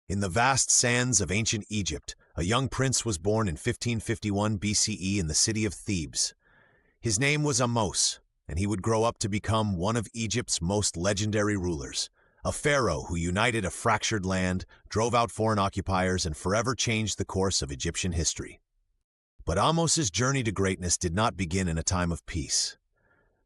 In the vast sands of ancient Egypt, a young prince was born in 1551 BCE in the city of Thebes. His name was Ahmose, and he would grow up to become one of Egypt's most legendary rulers, a pharaoh who united a fractured land, drove out foreign occupiers, and forever changed the course of Egyptian history. But Ahmose's journey to greatness did not begin in a time of peace.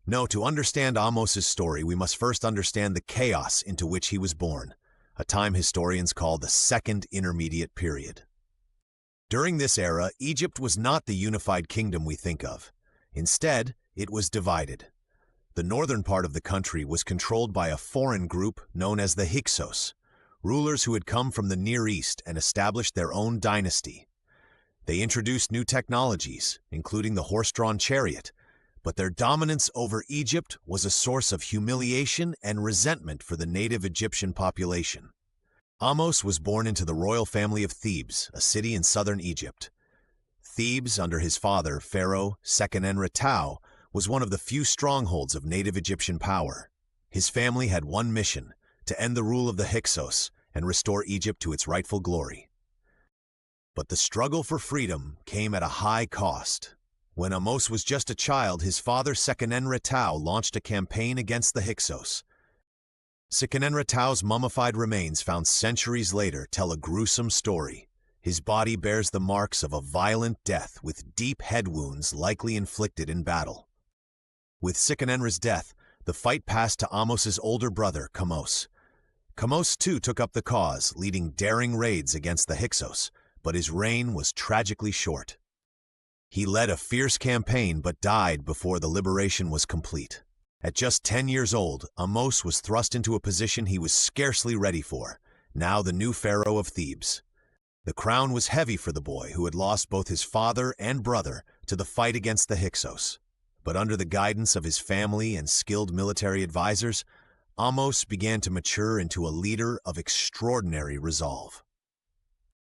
No, to understand Ahmose's story, we must first understand the chaos into which he was born, a time historians call the Second Intermediate Period. During this era, Egypt was not the unified kingdom we think of. Instead, it was divided. The northern part of the country was controlled by a foreign group known as the Hyksos, rulers who had come from the Near East and established their own dynasty. They introduced new technologies, including the horse-drawn chariot, but their dominance over Egypt was a source of humiliation and resentment for the native Egyptian population. Ahmose was born into the royal family of Thebes, a city in southern Egypt. Thebes, under his father, Pharaoh II, was one of the few strongholds of native Egyptian power. His family had one mission: to end the rule of the Hyksos and restore Egypt to its rightful glory. But the struggle for freedom came at a high cost. When Ahmose was just a child, his father Seqenenre-Tau launched a campaign against the Hyksos. Seqenenre-Tau's mummified remains found centuries later tell a gruesome story. His body bears the marks of a violent death with deep head wounds likely inflicted in battle. With Seqenenre's death, the fight passed to Ahmose's older brother, Thutmose. Thutmose II took up the cause, leading daring raids against the Hyksos, but his reign was tragically short. He led a fierce campaign but died before the liberation was complete. At just 10 years old, Ahmose was thrust into a position he was scarcely ready for, now the new pharaoh of Thebes. The crown was heavy for the boy who had lost both his father and brother to the fight against the Hyksos. But under the guidance of his family and skilled military advisors, Ahmose began to mature into a leader of extraordinary resolve.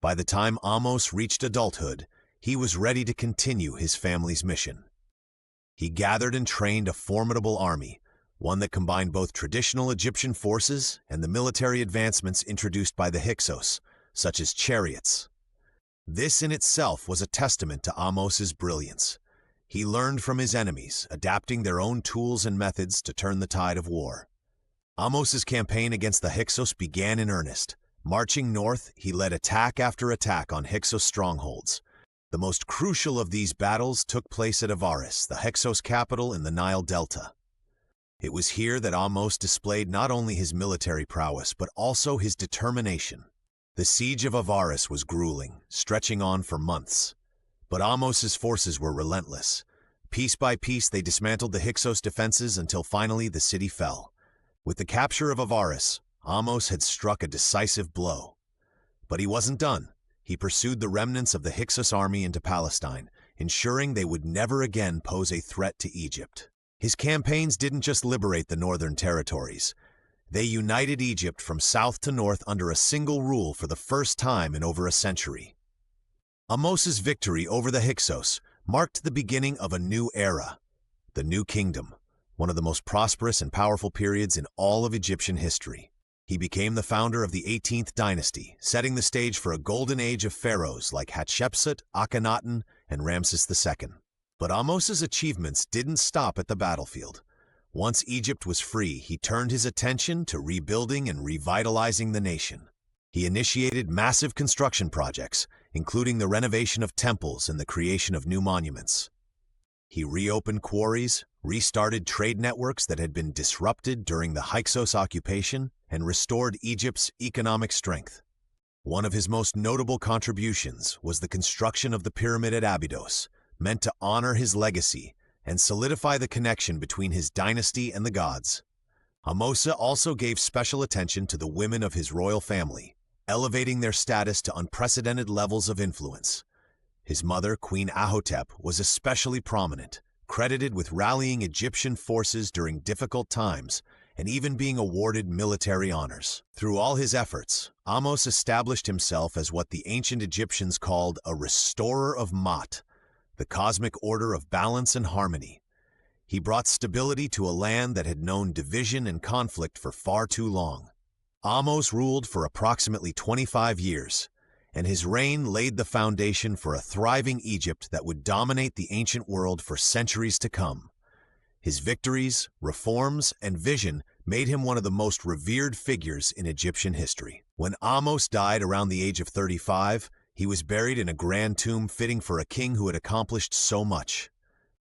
By the time Ahmose reached adulthood, he was ready to continue his family's mission. He gathered and trained a formidable army, one that combined both traditional Egyptian forces and the military advancements introduced by the Hyksos, such as chariots. This in itself was a testament to Ahmose's brilliance. He learned from his enemies, adapting their own tools and methods to turn the tide of war. Ahmose's campaign against the Hyksos began in earnest. Marching north, he led attack after attack on Hyksos strongholds. The most crucial of these battles took place at Avaris, the Hyksos capital in the Nile Delta. It was here that Ahmose displayed not only his military prowess, but also his determination. The siege of Avaris was grueling, stretching on for months. But Ahmose's forces were relentless. Piece by piece, they dismantled the Hyksos defenses until finally the city fell. With the capture of Avaris, Ahmose had struck a decisive blow. But he wasn't done. He pursued the remnants of the Hyksos army into Palestine, ensuring they would never again pose a threat to Egypt. His campaigns didn't just liberate the northern territories. They united Egypt from south to north under a single rule for the first time in over a century. Ahmose's victory over the Hyksos marked the beginning of a new era, the New Kingdom, one of the most prosperous and powerful periods in all of Egyptian history. He became the founder of the 18th dynasty, setting the stage for a golden age of pharaohs like Hatshepsut, Akhenaten, and Ramses II. But Ahmose's achievements didn't stop at the battlefield. Once Egypt was free, he turned his attention to rebuilding and revitalizing the nation. He initiated massive construction projects, including the renovation of temples and the creation of new monuments. He reopened quarries, restarted trade networks that had been disrupted during the Hyksos occupation, and restored Egypt's economic strength. One of his most notable contributions was the construction of the pyramid at Abydos, meant to honor his legacy and solidify the connection between his dynasty and the gods. Ahmose also gave special attention to the women of his royal family, elevating their status to unprecedented levels of influence. His mother, Queen Ahotep, was especially prominent, credited with rallying Egyptian forces during difficult times and even being awarded military honors. Through all his efforts, Ahmose established himself as what the ancient Egyptians called a restorer of Ma'at, the cosmic order of balance and harmony. He brought stability to a land that had known division and conflict for far too long. Ahmose ruled for approximately 25 years, and his reign laid the foundation for a thriving Egypt that would dominate the ancient world for centuries to come. His victories, reforms, and vision made him one of the most revered figures in Egyptian history. When Ahmose died around the age of 35, he was buried in a grand tomb fitting for a king who had accomplished so much.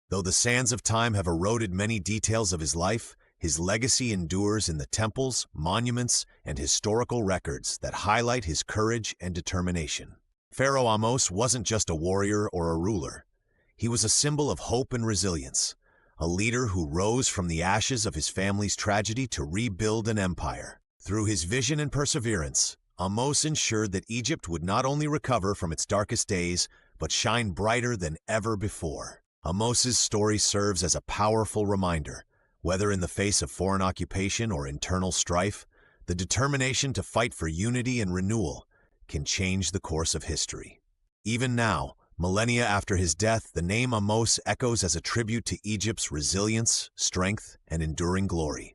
Though the sands of time have eroded many details of his life, his legacy endures in the temples, monuments, and historical records that highlight his courage and determination. Pharaoh Ahmose wasn't just a warrior or a ruler. He was a symbol of hope and resilience, a leader who rose from the ashes of his family's tragedy to rebuild an empire. Through his vision and perseverance, Ahmose ensured that Egypt would not only recover from its darkest days, but shine brighter than ever before. Ahmose's story serves as a powerful reminder. Whether in the face of foreign occupation or internal strife, the determination to fight for unity and renewal can change the course of history. Even now, millennia after his death, the name Ahmose echoes as a tribute to Egypt's resilience, strength, and enduring glory.